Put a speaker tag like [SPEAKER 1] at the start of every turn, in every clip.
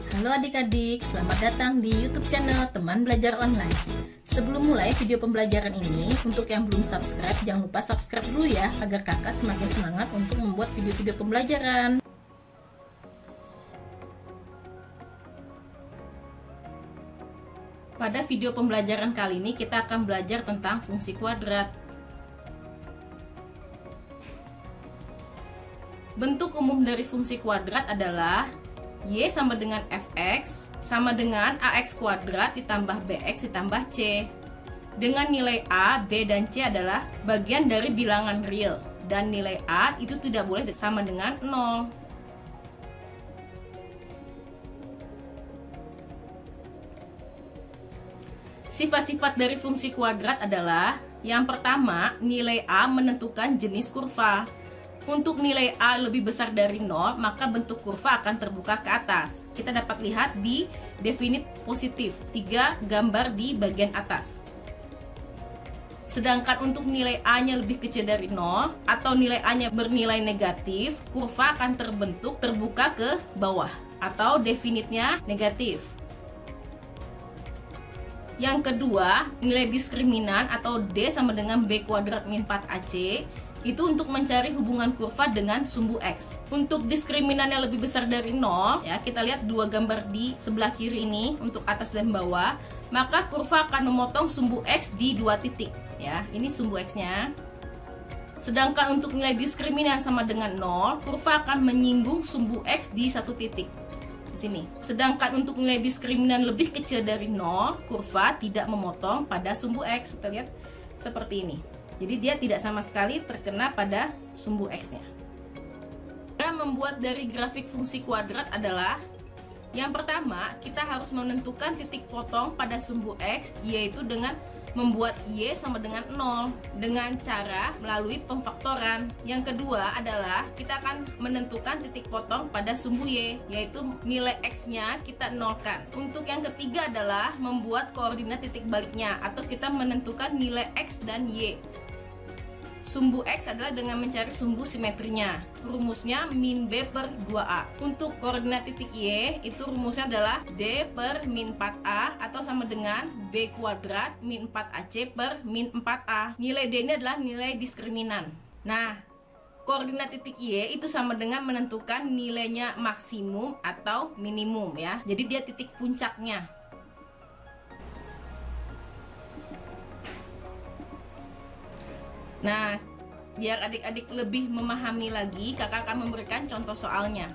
[SPEAKER 1] Halo adik-adik, selamat datang di YouTube channel Teman Belajar Online. Sebelum mulai video pembelajaran ini, untuk yang belum subscribe, jangan lupa subscribe dulu ya, agar kakak semakin semangat untuk membuat video-video pembelajaran. Pada video pembelajaran kali ini, kita akan belajar tentang fungsi kuadrat. Bentuk umum dari fungsi kuadrat adalah Y sama dengan Fx sama dengan AX kuadrat ditambah BX ditambah C. Dengan nilai A, B, dan C adalah bagian dari bilangan real. Dan nilai A itu tidak boleh sama dengan 0. Sifat-sifat dari fungsi kuadrat adalah: yang pertama, nilai A menentukan jenis kurva. Untuk nilai A lebih besar dari 0, maka bentuk kurva akan terbuka ke atas. Kita dapat lihat di definit positif, 3 gambar di bagian atas. Sedangkan untuk nilai A-nya lebih kecil dari 0, atau nilai A-nya bernilai negatif, kurva akan terbentuk terbuka ke bawah, atau definitnya negatif. Yang kedua, nilai diskriminan atau D sama dengan B kuadrat min 4AC itu untuk mencari hubungan kurva dengan sumbu X. Untuk diskriminannya lebih besar dari 0, ya, kita lihat dua gambar di sebelah kiri ini untuk atas dan bawah, maka kurva akan memotong sumbu X di 2 titik, ya. Ini sumbu X-nya. Sedangkan untuk nilai diskriminan sama dengan 0, kurva akan menyinggung sumbu X di 1 titik. Di sini. Sedangkan untuk nilai diskriminan lebih kecil dari 0, kurva tidak memotong pada sumbu X. Kita lihat seperti ini. Jadi dia tidak sama sekali terkena pada sumbu X-nya. Cara membuat dari grafik fungsi kuadrat adalah: yang pertama, kita harus menentukan titik potong pada sumbu X, yaitu dengan membuat Y sama dengan 0 dengan cara melalui pemfaktoran. Yang kedua adalah kita akan menentukan titik potong pada sumbu Y, yaitu nilai X-nya kita nolkan. Untuk yang ketiga adalah membuat koordinat titik baliknya, atau kita menentukan nilai X dan Y. Sumbu X adalah dengan mencari sumbu simetrinya. Rumusnya min B per 2A. Untuk koordinat titik Y, itu rumusnya adalah D per min 4A, atau sama dengan B kuadrat min 4AC per min 4A. Nilai D ini adalah nilai diskriminan. Nah, koordinat titik Y itu sama dengan menentukan nilainya maksimum atau minimum, ya. Jadi dia titik puncaknya. Nah, biar adik-adik lebih memahami lagi, kakak akan memberikan contoh soalnya.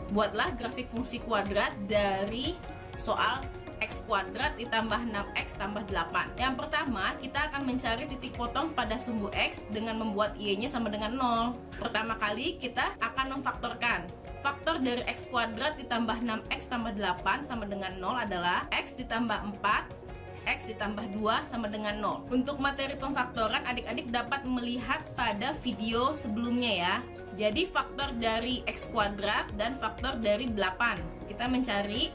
[SPEAKER 1] Buatlah grafik fungsi kuadrat dari soal X kuadrat ditambah 6X tambah 8. Yang pertama, kita akan mencari titik potong pada sumbu X dengan membuat Y-nya sama dengan 0. Pertama kali, kita akan memfaktorkan. Faktor dari X kuadrat ditambah 6X tambah 8 sama dengan 0 adalah X ditambah 4, X ditambah 2 sama dengan 0. Untuk materi pemfaktoran, adik-adik dapat melihat pada video sebelumnya, ya. Jadi faktor dari X kuadrat dan faktor dari 8. Kita mencari,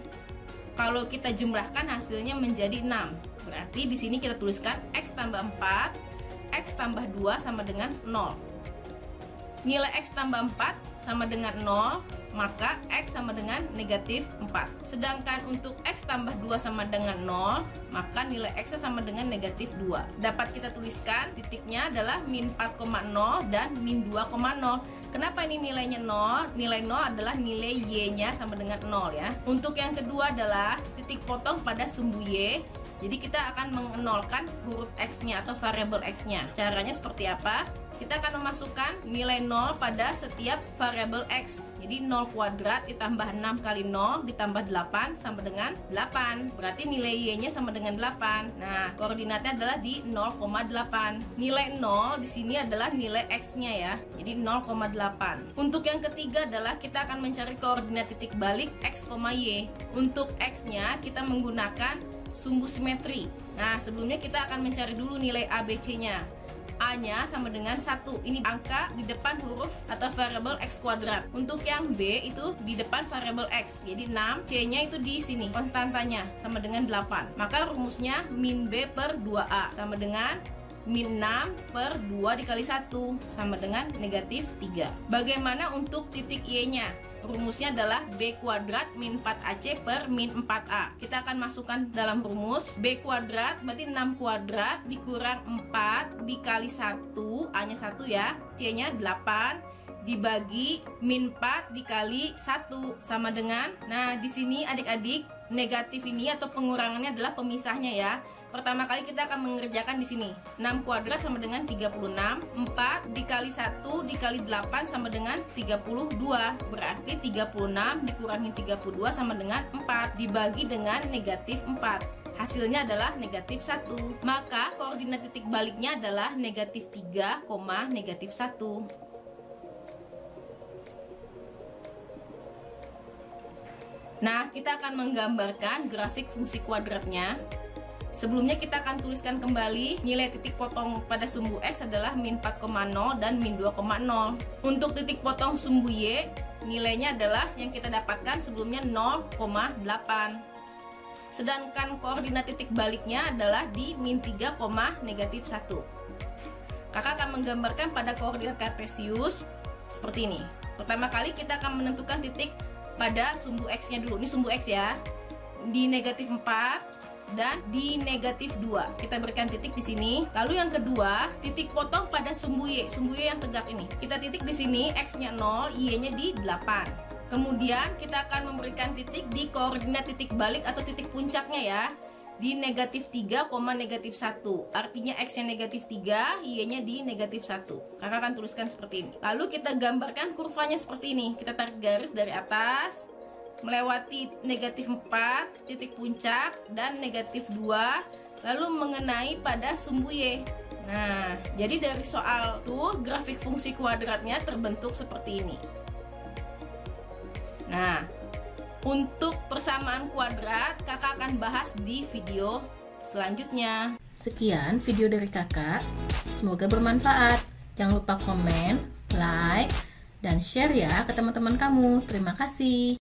[SPEAKER 1] kalau kita jumlahkan hasilnya menjadi 6. Berarti di sini kita tuliskan X tambah 4, X tambah 2 sama dengan 0. Nilai X tambah 4 sama dengan 0, maka X sama dengan negatif 4. Sedangkan untuk X tambah 2 sama dengan 0, maka nilai X sama dengan negatif 2. Dapat kita tuliskan titiknya adalah min 4,0 dan min 2,0. Kenapa ini nilainya 0? Nilai 0 adalah nilai Y-nya sama dengan 0, ya. Untuk yang kedua adalah titik potong pada sumbu Y. Jadi kita akan mengenolkan huruf X-nya atau variabel X-nya. Caranya seperti apa? Kita akan memasukkan nilai 0 pada setiap variabel X. Jadi 0 kuadrat ditambah 6 kali 0 ditambah 8 sama dengan 8. Berarti nilai Y-nya sama dengan 8. Nah, koordinatnya adalah di 0,8. Nilai 0 di sini adalah nilai X-nya, ya. Jadi 0,8. Untuk yang ketiga adalah kita akan mencari koordinat titik balik X, Y. Untuk X-nya kita menggunakan sumbu simetri. Nah, sebelumnya kita akan mencari dulu nilai A, B, C-nya. A-nya sama dengan 1. Ini angka di depan huruf atau variabel X kuadrat. Untuk yang B itu di depan variabel X. Jadi 6, C-nya itu di sini. Konstantanya sama dengan 8. Maka rumusnya min B per 2A sama dengan min 6 per 2 dikali 1 sama dengan negatif 3. Bagaimana untuk titik Y-nya? Rumusnya adalah B kuadrat min 4AC per min 4A. Kita akan masukkan dalam rumus. B kuadrat berarti 6 kuadrat dikurang 4 dikali 1, A-nya 1 ya, C-nya 8 dibagi min 4 dikali 1 sama dengan, nah di sini adik-adik negatif ini atau pengurangannya adalah pemisahnya ya. Pertama kali kita akan mengerjakan di sini. 6 kuadrat sama dengan 36, 4 dikali 1 dikali 8 sama dengan 32. Berarti 36 dikurangi 32 sama dengan 4 dibagi dengan negatif 4. Hasilnya adalah negatif 1. Maka koordinat titik baliknya adalah negatif 3, negatif 1. Nah, kita akan menggambarkan grafik fungsi kuadratnya. Sebelumnya kita akan tuliskan kembali nilai titik potong pada sumbu X adalah min 4,0 dan min 2,0. Untuk titik potong sumbu Y, nilainya adalah yang kita dapatkan sebelumnya 0,8. Sedangkan koordinat titik baliknya adalah di min 3, negatif 1. Kakak akan menggambarkan pada koordinat kartesius seperti ini. Pertama kali kita akan menentukan titik pada sumbu X-nya dulu. Ini sumbu X ya. Di negatif 4 dan di negatif 2. Kita berikan titik di sini. Lalu yang kedua, titik potong pada sumbu Y. Sumbu Y yang tegak ini. Kita titik di sini, X-nya 0, Y-nya di 8. Kemudian kita akan memberikan titik di koordinat titik balik atau titik puncaknya ya. Di negatif 3, negatif 1. Artinya X-nya negatif 3, Y-nya di negatif 1. Kakak akan tuliskan seperti ini. Lalu kita gambarkan kurvanya seperti ini. Kita tarik garis dari atas, melewati negatif 4, titik puncak, dan negatif 2, lalu mengenai pada sumbu Y. Nah, jadi dari soal tuh grafik fungsi kuadratnya terbentuk seperti ini. Nah, untuk persamaan kuadrat kakak akan bahas di video selanjutnya. Sekian video dari kakak, semoga bermanfaat. Jangan lupa komen, like, dan share ya ke teman-teman kamu. Terima kasih.